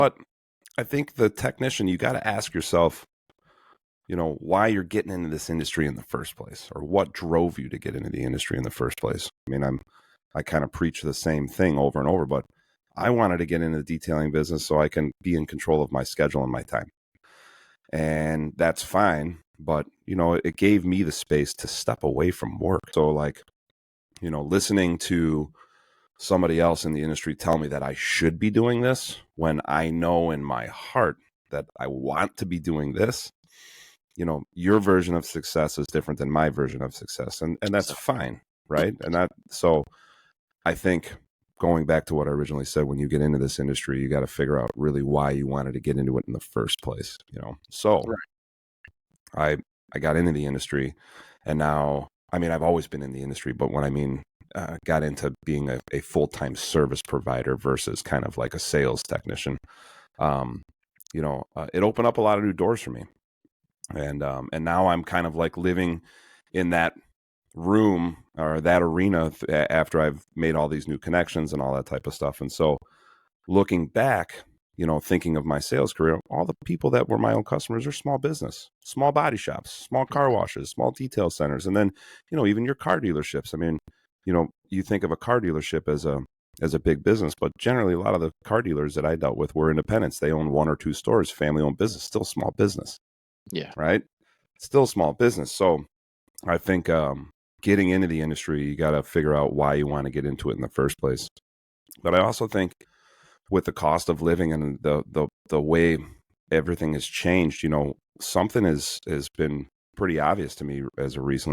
But I think the technician, you got to ask yourself, why you're getting into this industry in the first place, or what drove you to get into the industry in the first place. I mean, I kind of preach the same thing over and over, but I wanted to get into the detailing business so I can be in control of my schedule and my time. And that's fine, but it gave me the space to step away from work. So like, listening to somebody else in the industry tell me that I should be doing this when I know in my heart that I want to be doing this, your version of success is different than my version of success. And that's fine. Right. So I think going back to what I originally said, when you get into this industry, you got to figure out really why you wanted to get into it in the first place. So right. I got into the industry, and now, I mean, I've always been in the industry, but when I mean, got into being a full-time service provider versus kind of like a sales technician, it opened up a lot of new doors for me. And now I'm kind of like living in that room or that arena after I've made all these new connections and all that type of stuff. And so looking back, thinking of my sales career, all the people that were my own customers are small business, small body shops, small car washes, small detail centers. And then, even your car dealerships. I mean, you think of a car dealership as a big business, but generally a lot of the car dealers that I dealt with were independents. They own one or two stores, family owned business, still small business. Yeah. Right. Still small business. So I think, getting into the industry, you got to figure out why you want to get into it in the first place. But I also think with the cost of living and the way everything has changed, something has been pretty obvious to me as of recently.